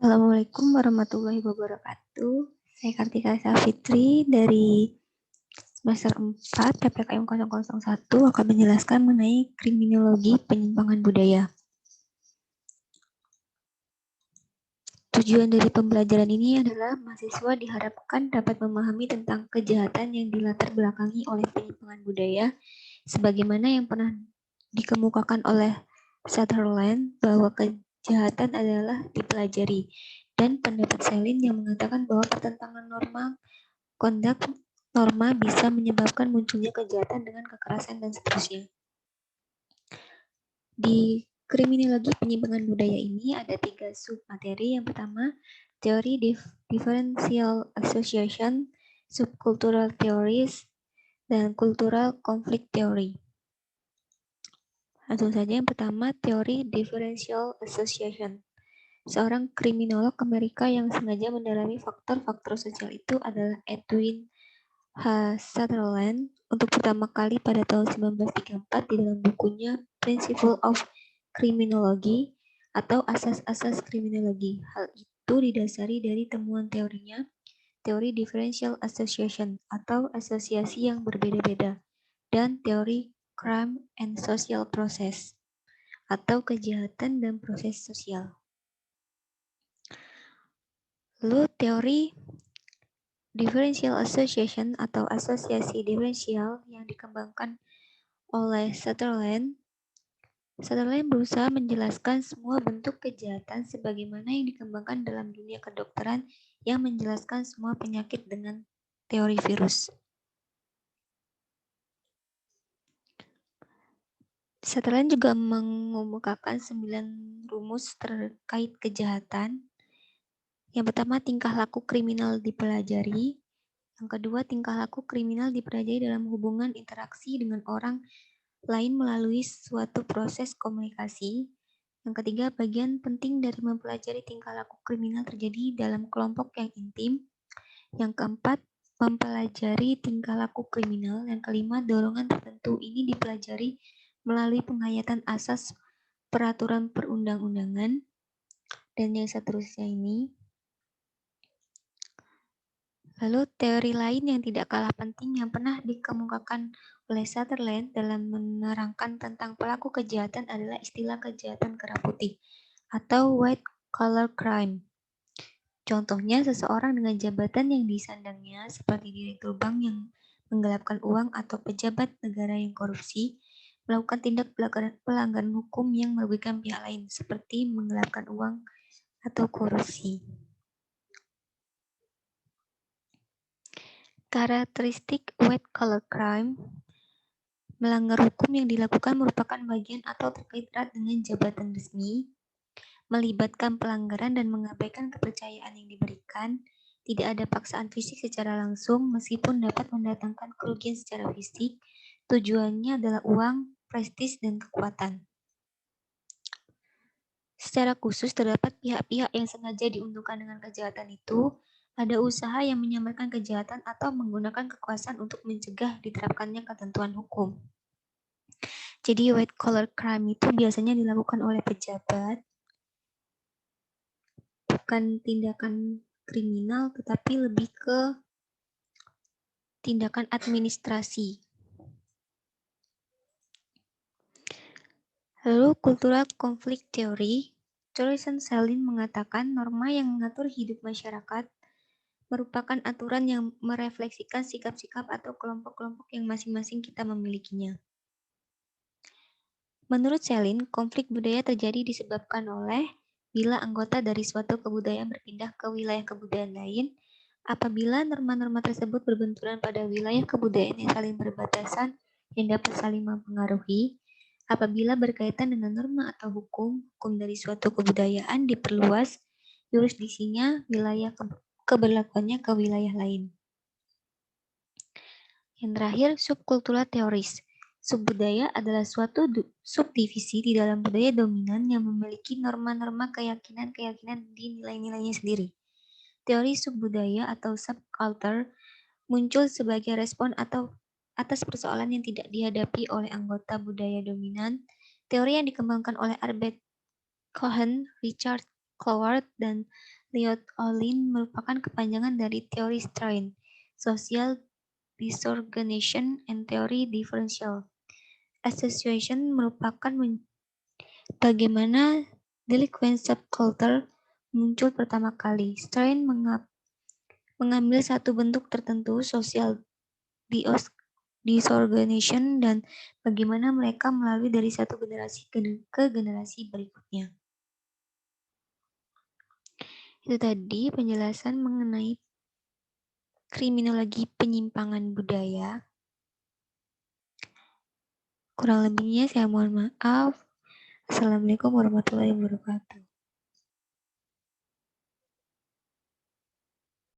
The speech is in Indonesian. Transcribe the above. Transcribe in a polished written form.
Assalamualaikum warahmatullahi wabarakatuh. Saya Kartika Safitri dari semester 4 PPKM 001 akan menjelaskan mengenai kriminologi penyimpangan budaya. Tujuan dari pembelajaran ini adalah mahasiswa diharapkan dapat memahami tentang kejahatan yang dilatar belakangi oleh penyimpangan budaya, sebagaimana yang pernah dikemukakan oleh Sutherland bahwa kejahatan adalah dipelajari, dan pendapat Selin yang mengatakan bahwa pertentangan norma bisa menyebabkan munculnya kejahatan dengan kekerasan dan seterusnya. Di kriminologi penyimpangan budaya ini ada 3 submateri. Yang pertama, teori differential association, subcultural theories, dan cultural conflict theory. Langsung saja yang pertama, teori differential association. Seorang kriminolog Amerika yang sengaja mendalami faktor-faktor sosial itu adalah Edwin H. Sutherland untuk pertama kali pada tahun 1934 di dalam bukunya Principle of Criminology atau Asas-asas Kriminologi. Hal itu didasari dari temuan teorinya, teori differential association atau asosiasi yang berbeda-beda, dan teori crime and social process atau kejahatan dan proses sosial. Lalu teori differential association atau asosiasi diferensial yang dikembangkan oleh Sutherland berusaha menjelaskan semua bentuk kejahatan sebagaimana yang dikembangkan dalam dunia kedokteran yang menjelaskan semua penyakit dengan teori virus. Sutherland juga mengemukakan 9 rumus terkait kejahatan. Yang pertama, tingkah laku kriminal dipelajari. Yang kedua, tingkah laku kriminal dipelajari dalam hubungan interaksi dengan orang lain melalui suatu proses komunikasi. Yang ketiga, bagian penting dari mempelajari tingkah laku kriminal terjadi dalam kelompok yang intim. Yang keempat, mempelajari tingkah laku kriminal. Yang kelima, dorongan tertentu ini dipelajari melalui penghayatan asas peraturan perundang-undangan. Dan yang seterusnya ini. Lalu teori lain yang tidak kalah penting yang pernah dikemukakan oleh Sutherland dalam menerangkan tentang pelaku kejahatan adalah istilah kejahatan kerah putih atau white collar crime. Contohnya, seseorang dengan jabatan yang disandangnya seperti direktur bank yang menggelapkan uang atau pejabat negara yang korupsi melakukan tindak pelanggaran hukum yang merugikan pihak lain seperti menggelapkan uang atau korupsi. Karakteristik white collar crime, melanggar hukum yang dilakukan merupakan bagian atau terkait erat dengan jabatan resmi, melibatkan pelanggaran dan mengabaikan kepercayaan yang diberikan, tidak ada paksaan fisik secara langsung meskipun dapat mendatangkan kerugian secara fisik, tujuannya adalah uang, prestis, dan kekuatan. Secara khusus terdapat pihak-pihak yang sengaja diuntungkan dengan kejahatan itu, ada usaha yang menyamarkan kejahatan atau menggunakan kekuasaan untuk mencegah diterapkannya ketentuan hukum. Jadi white collar crime itu biasanya dilakukan oleh pejabat, bukan tindakan kriminal tetapi lebih ke tindakan administrasi. Lalu cultural conflict theory, Torsten Selin mengatakan norma yang mengatur hidup masyarakat merupakan aturan yang merefleksikan sikap-sikap atau kelompok-kelompok yang masing-masing kita memilikinya. Menurut Selin, konflik budaya terjadi disebabkan oleh bila anggota dari suatu kebudayaan berpindah ke wilayah kebudayaan lain, apabila norma-norma tersebut berbenturan pada wilayah kebudayaan yang saling berbatasan yang dapat saling mempengaruhi, apabila berkaitan dengan norma atau hukum dari suatu kebudayaan diperluas yurisdiksinya wilayah keberlakuannya ke wilayah lain. Yang terakhir, subcultural theories. Subbudaya adalah suatu subdivisi di dalam budaya dominan yang memiliki norma-norma keyakinan-keyakinan di nilai-nilainya sendiri. Teori subbudaya atau subculture muncul sebagai respon atau atas persoalan yang tidak dihadapi oleh anggota budaya dominan. Teori yang dikembangkan oleh Albert Cohen, Richard Cloward dan Lyot Olin merupakan kepanjangan dari teori strain, social disorganization, and teori differential association merupakan bagaimana delinquent subculture muncul pertama kali. Strain mengambil satu bentuk tertentu, social disorganization, dan bagaimana mereka melalui dari satu generasi ke generasi berikutnya. Itu tadi penjelasan mengenai kriminologi penyimpangan budaya. Kurang lebihnya saya mohon maaf. Assalamualaikum warahmatullahi wabarakatuh.